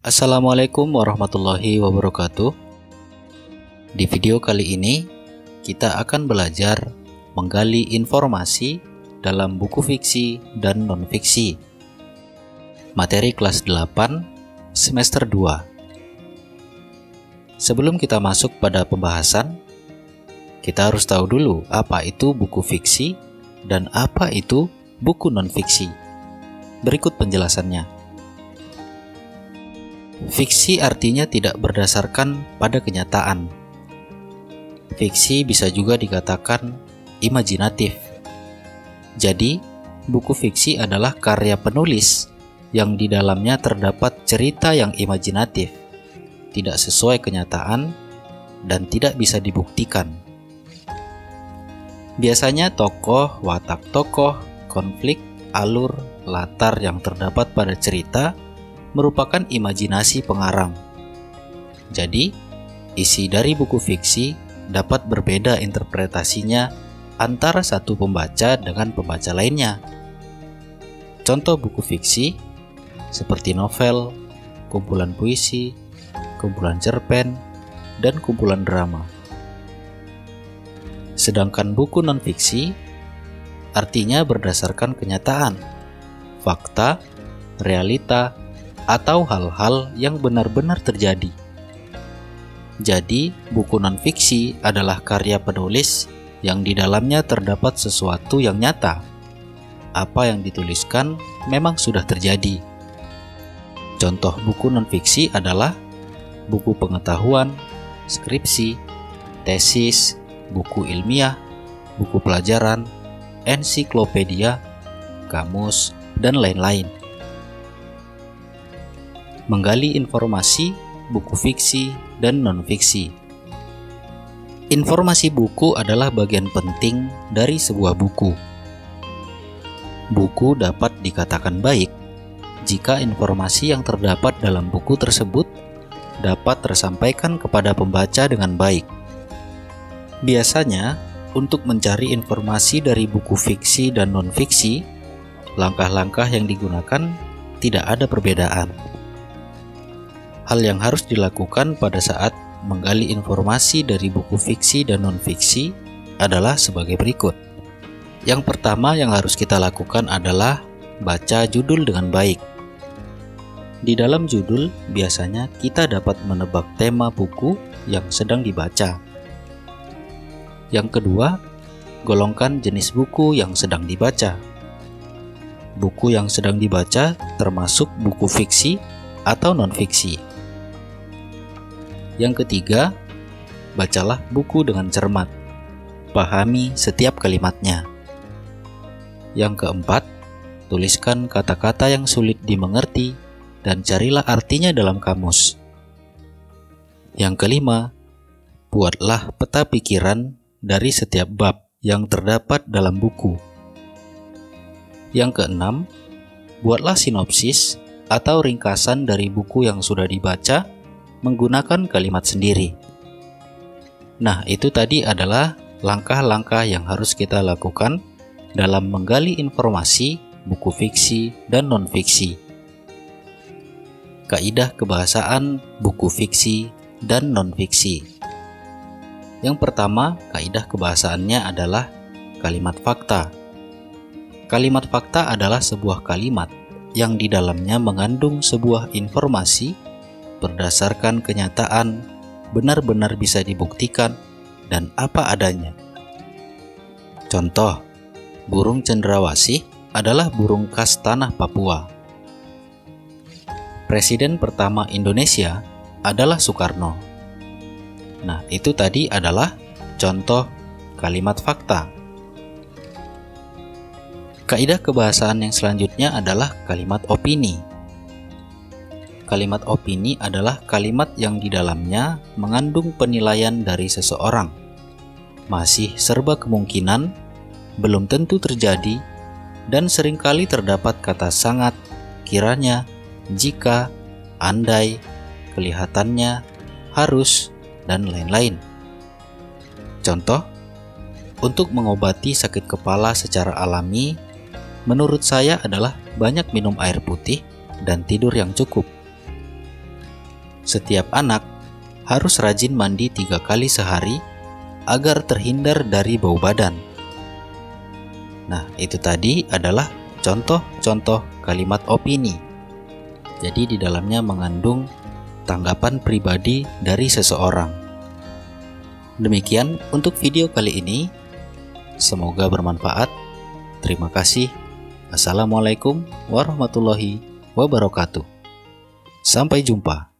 Assalamualaikum warahmatullahi wabarakatuh. Di video kali ini kita akan belajar menggali informasi dalam buku fiksi dan non-fiksi. Materi kelas 8 semester 2. Sebelum kita masuk pada pembahasan, kita harus tahu dulu apa itu buku fiksi dan apa itu buku non-fiksi. Berikut penjelasannya. Fiksi artinya tidak berdasarkan pada kenyataan. Fiksi bisa juga dikatakan imajinatif. Jadi, buku fiksi adalah karya penulis yang di dalamnya terdapat cerita yang imajinatif, tidak sesuai kenyataan, dan tidak bisa dibuktikan. Biasanya tokoh, watak tokoh, konflik, alur, latar yang terdapat pada cerita merupakan imajinasi pengarang. Jadi, isi dari buku fiksi dapat berbeda interpretasinya antara satu pembaca dengan pembaca lainnya. Contoh buku fiksi seperti novel, kumpulan puisi, kumpulan cerpen, dan kumpulan drama. Sedangkan buku non-fiksi artinya berdasarkan kenyataan, fakta, realita, atau hal-hal yang benar-benar terjadi. Jadi, buku non-fiksi adalah karya penulis yang di dalamnya terdapat sesuatu yang nyata. Apa yang dituliskan memang sudah terjadi. Contoh buku non-fiksi adalah buku pengetahuan, skripsi, tesis, buku ilmiah, buku pelajaran, ensiklopedia, kamus, dan lain-lain. Menggali informasi, buku fiksi, dan non-fiksi. Informasi buku adalah bagian penting dari sebuah buku. Buku dapat dikatakan baik jika informasi yang terdapat dalam buku tersebut dapat tersampaikan kepada pembaca dengan baik. Biasanya, untuk mencari informasi dari buku fiksi dan non-fiksi, langkah-langkah yang digunakan tidak ada perbedaan. Hal yang harus dilakukan pada saat menggali informasi dari buku fiksi dan non-fiksi adalah sebagai berikut. Yang pertama yang harus kita lakukan adalah baca judul dengan baik. Di dalam judul, biasanya kita dapat menebak tema buku yang sedang dibaca. Yang kedua, golongkan jenis buku yang sedang dibaca. Buku yang sedang dibaca termasuk buku fiksi atau non-fiksi. Yang ketiga, bacalah buku dengan cermat. Pahami setiap kalimatnya. Yang keempat, tuliskan kata-kata yang sulit dimengerti dan carilah artinya dalam kamus. Yang kelima, buatlah peta pikiran dari setiap bab yang terdapat dalam buku. Yang keenam, buatlah sinopsis atau ringkasan dari buku yang sudah dibaca menggunakan kalimat sendiri. Nah, itu tadi adalah langkah-langkah yang harus kita lakukan dalam menggali informasi buku fiksi dan non-fiksi. Kaidah kebahasaan buku fiksi dan non-fiksi. Yang pertama, kaidah kebahasaannya adalah kalimat fakta. Kalimat fakta adalah sebuah kalimat yang di dalamnya mengandung sebuah informasi berdasarkan kenyataan, benar-benar bisa dibuktikan, dan apa adanya. Contoh, burung cendrawasih adalah burung khas tanah Papua. Presiden pertama Indonesia adalah Soekarno. Nah, itu tadi adalah contoh kalimat fakta. Kaidah kebahasaan yang selanjutnya adalah kalimat opini. Kalimat opini adalah kalimat yang di dalamnya mengandung penilaian dari seseorang. Masih serba kemungkinan, belum tentu terjadi, dan seringkali terdapat kata sangat, kiranya, jika, andai, kelihatannya, harus, dan lain-lain. Contoh, untuk mengobati sakit kepala secara alami, menurut saya adalah banyak minum air putih dan tidur yang cukup. Setiap anak harus rajin mandi 3 kali sehari agar terhindar dari bau badan. Nah, itu tadi adalah contoh-contoh kalimat opini. Jadi di dalamnya mengandung tanggapan pribadi dari seseorang. Demikian untuk video kali ini. Semoga bermanfaat. Terima kasih. Assalamualaikum warahmatullahi wabarakatuh. Sampai jumpa.